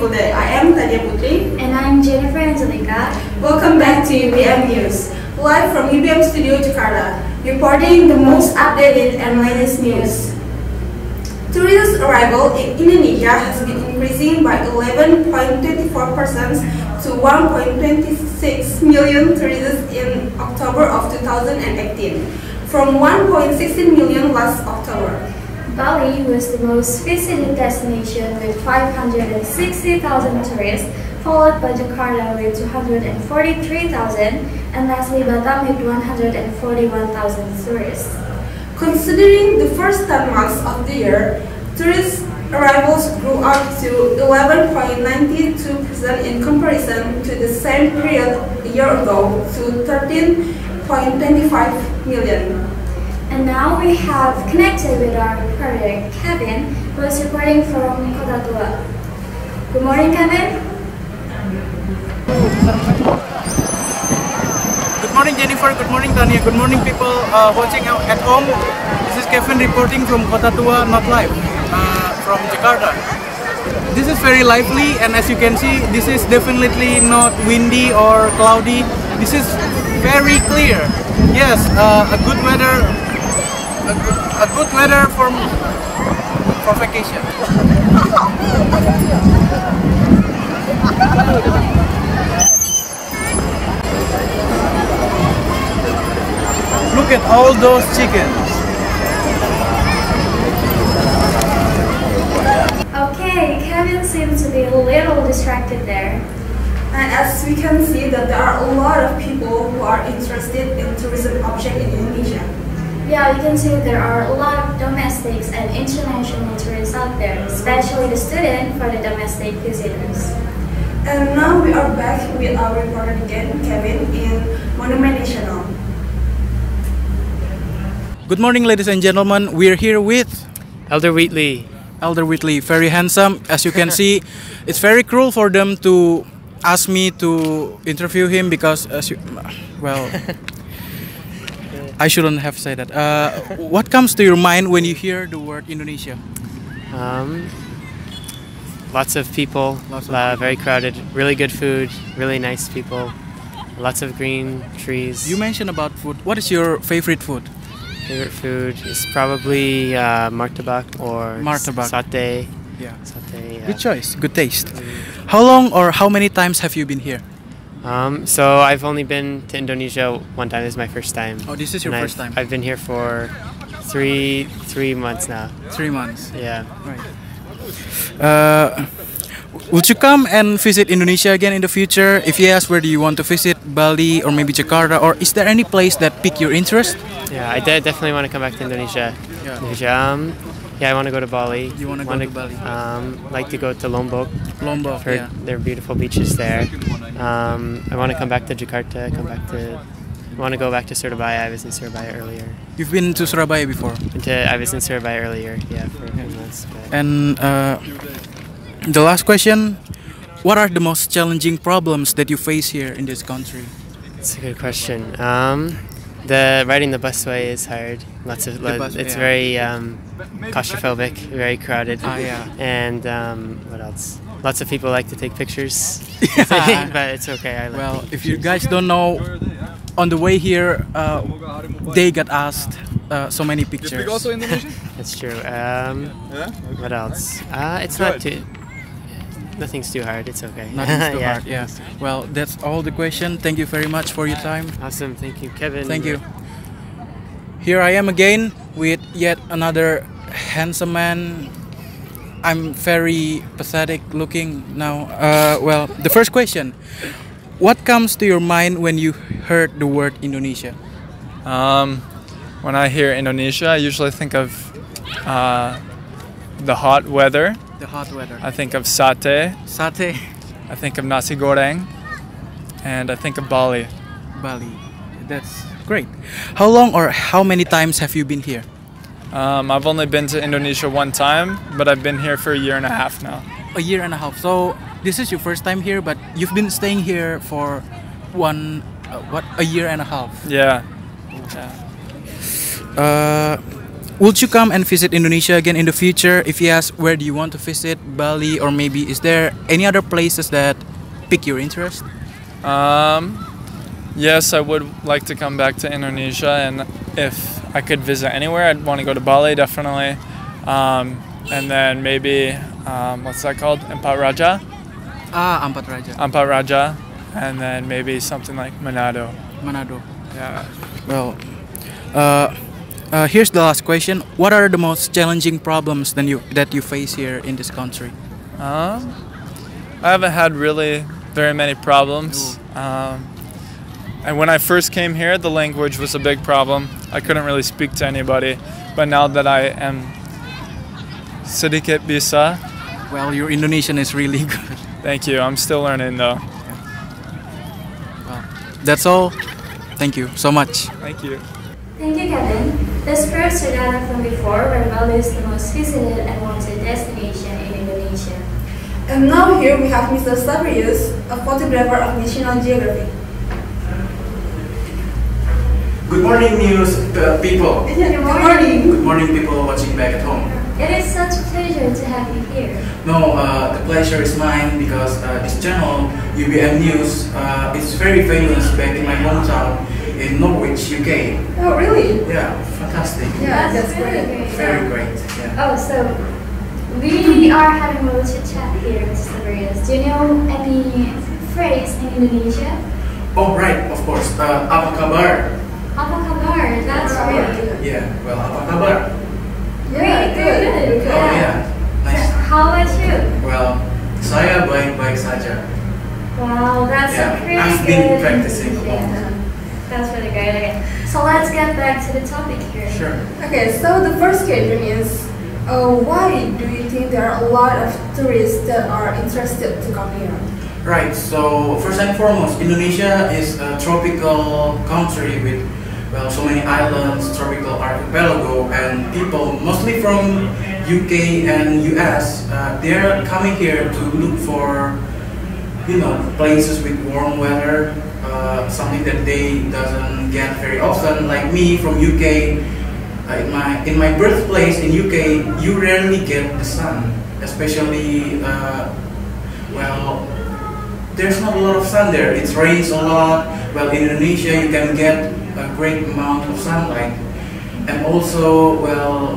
beautiful day. I am Tanya Putri. And I'm Jennifer Angelica. Welcome back to UBM News, live from UBM Studio Jakarta, reporting the most updated and latest news. Tourist arrival in Indonesia has been increasing by 11.24% to 1.26 million tourists in October of 2018, from 1.16 million last October. Bali was the most visited destination with 560,000 tourists, followed by Jakarta with 243,000, and lastly Batam with 141,000 tourists. Considering the first 10 months of the year, tourist arrivals grew up to 11.92% in comparison to the same period a year ago to 13.25 million. And now we have connected with our reporter Kevin, who is reporting from Kota Tua. Good morning, Kevin. Good morning, Jennifer. Good morning, Tanya. Good morning, people watching out at home. This is Kevin reporting from Kota Tua, not live, from Jakarta. This is very lively, and as you can see, this is definitely not windy or cloudy. This is very clear. Yes, a good weather. A good weather for vacation. Look at all those chickens. Okay, Kevin seems to be a little distracted there. And as we can see that there are a lot of people who are interested in tourism objects in Indonesia. Yeah, you can see there are a lot of domestics and international tourists out there, especially the student for the domestic visitors. And now we are back with our reporter again, Kevin, in Monument National. Good morning, ladies and gentlemen. We're here with Elder Wheatley. Elder Wheatley, very handsome. As you can see, it's very cruel for them to ask me to interview him because, well, I shouldn't have said that. What comes to your mind when you hear the word Indonesia? Lots of people, very crowded, really good food, really nice people, lots of green trees. You mentioned about food. What is your favorite food? Favorite food is probably martabak or satay. Yeah. Satay. Good choice, good taste. How long or how many times have you been here? So I've only been to Indonesia one time. This is my first time. Oh, this is your first time. I've been here for three months now. 3 months. Yeah. Right. Would you come and visit Indonesia again in the future? If yes, where do you want to visit? Bali or maybe Jakarta? Or is there any place that piqued your interest? Yeah, I definitely want to come back to Indonesia. Yeah. Yeah, I want to go to Bali. You want to go to Bali? Like to go to Lombok. Lombok, Heard there are beautiful beaches there. I want to come back to Jakarta. I want to go back to Surabaya. I was in Surabaya earlier. You've been to Surabaya before? I was in Surabaya earlier, yeah, for a few months. But. And the last question, what are the most challenging problems that you face here in this country? That's a good question. Riding the busway is hard. It's very claustrophobic, very crowded. Yeah. And what else? Lots of people like to take pictures, but it's okay. Well, if you guys don't know, on the way here, they got asked so many pictures. You speak also Indonesian? That's true. Yeah? Okay. What else? It's not too. Nothing's too hard. It's okay. Nothing's too hard. Yeah. Well, that's all the question. Thank you very much for your time. Awesome. Thank you, Kevin. Thank you. Here I am again with yet another handsome man. I'm very pathetic looking now. Well, the first question. What comes to your mind when you heard the word Indonesia? When I hear Indonesia, I usually think of the hot weather. The hot weather. I think of satay. Satay. I think of nasi goreng. And I think of Bali. Bali. That's great. How long or how many times have you been here? I've only been to Indonesia one time, but I've been here for 1.5 years now. 1.5 years. So this is your first time here, but you've been staying here for 1.5 years. Yeah. would you come and visit Indonesia again in the future? If yes, where do you want to visit? Bali, or maybe is there any other places that pique your interest? Yes, I would like to come back to Indonesia, and if I could visit anywhere, I'd want to go to Bali, definitely. And then maybe, what's that called? Empat Raja? Empat Raja. Empat Raja. And then maybe something like Manado. Manado. Yeah. Well, here's the last question. What are the most challenging problems that you face here in this country? I haven't had really very many problems. And when I first came here, the language was a big problem. I couldn't really speak to anybody. But now that I am sedikit bisa. Well, your Indonesian is really good. Thank you. I'm still learning though. Well, that's all. Thank you so much. Thank you. Thank you, Kevin. This proves your data from before, where Bali is the most visited and wanted destination in Indonesia. And now here we have Mr. Sabrius, a photographer of National Geographic. Good morning, news people. Good morning. Good morning, people watching back at home. It is such a pleasure to have you here. No, the pleasure is mine because this channel, UBM News, is very famous back in my hometown in Norwich, UK. Oh, really? Yeah, fantastic. Yeah, that's great. Very great. Yeah. Oh, so we are having a little chit chat here, Mr. Sabrius. Do you know any phrase in Indonesia? Oh, right, of course. Apa kabar? Apa kabar? That's great. Yeah, well, apa kabar? Great, good. Oh, yeah. Nice. How about you? Well, saya baik-baik saja. Wow, that's Yeah, a pretty I've good been practicing a lot. Yeah, that's really great. Okay, so let's get back to the topic here. Sure. Okay, so the first question is, why do you think there are a lot of tourists that are interested to come here? Right, so first and foremost, Indonesia is a tropical country with, well, so many islands, tropical archipelago, and people, mostly from UK and US, they're coming here to look for, places with warm weather, something that they doesn't get very often. Like me from UK, in my birthplace in UK, you rarely get the sun, especially, there's not a lot of sun there. It rains a lot. Well, in Indonesia, you can get a great amount of sunlight. And also, well,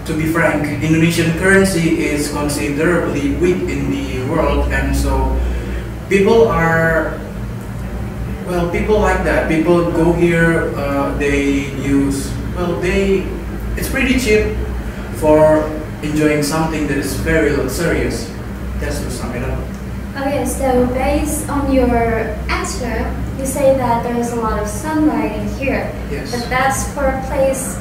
to be frank, Indonesian currency is considerably weak in the world, and so people like that. People go here, it's pretty cheap for enjoying something that is very luxurious. That's to sum it up. Okay, so based on your answer, you say that there is a lot of sunlight in here. Yes. But that's for a place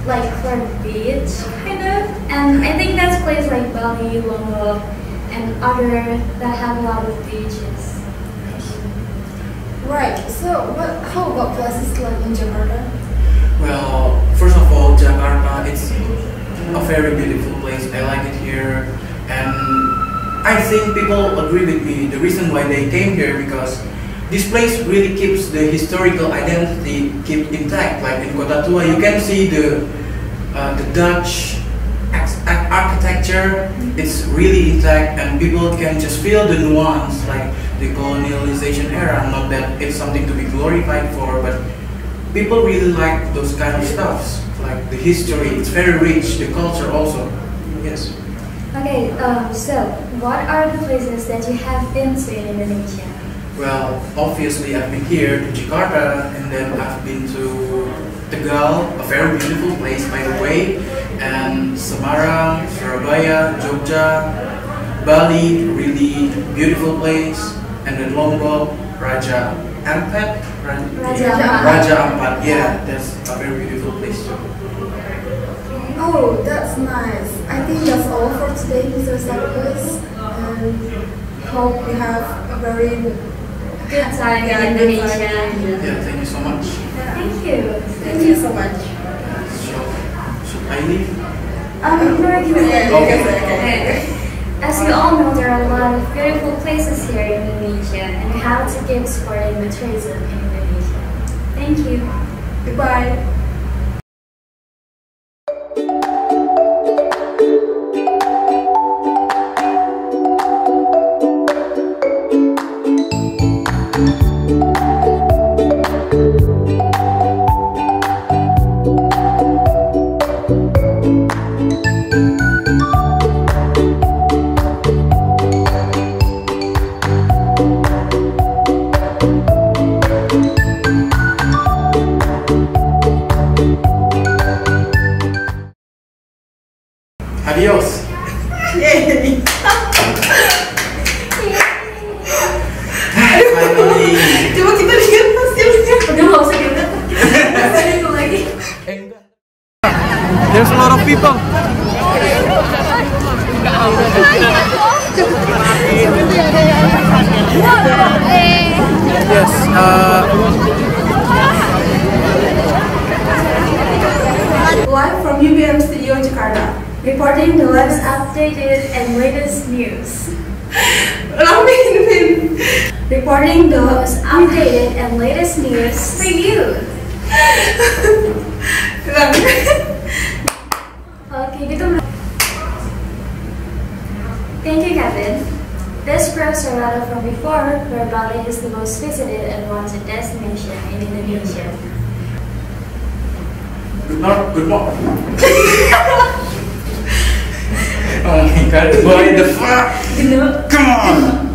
like for the beach, kind of. And I think that's a place like Bali, Lombok, and other that have a lot of beaches. Right, so how about places like in Jakarta? Well, first of all, Jakarta, it's a very beautiful place. I like it here, and I think people agree with me. The reason why they came here because this place really keeps the historical identity kept intact. Like in Kota Tua, you can see the Dutch architecture. It's really intact, and people can just feel the nuance, like the colonialization era. Not that it's something to be glorified for, but people really like those kind of stuffs, like the history. It's very rich. The culture also. Yes. Okay, so what are the places that you have been to in Indonesia? Well, obviously I've been here to Jakarta, and then I've been to Tegal, a very beautiful place by the way, and Semarang, Surabaya, Jogja, Bali, really beautiful place, and then Lombok, Raja Ampat, Raja Ampat, yeah, that's a very beautiful place too. Oh, that's nice. I think that's all for today, Mr. Sabrius. And hope you have a very Good time in Indonesia. Yeah, thank you so much. Thank you. Thank you so much. Should I leave? Okay. As you all know, there are a lot of beautiful places here in Indonesia, and you have to keep supporting the tourism in Indonesia. Thank you. Goodbye. Adios. Yay! Finally. Coba kita lihat hasilnya. Udah nggak usah dilihat. Nggak itu lagi. There's a lot of people. Yes. Live from UBM Studio Jakarta, reporting the Most latest updated and latest news. reporting the Most updated and latest news for you. Oke, gitu. Thank you, Kevin. This proves a lot from before, where Bali is the most visited and wanted destination in Indonesia. Good morning. Oh my god, why the fuck? You know? Come on!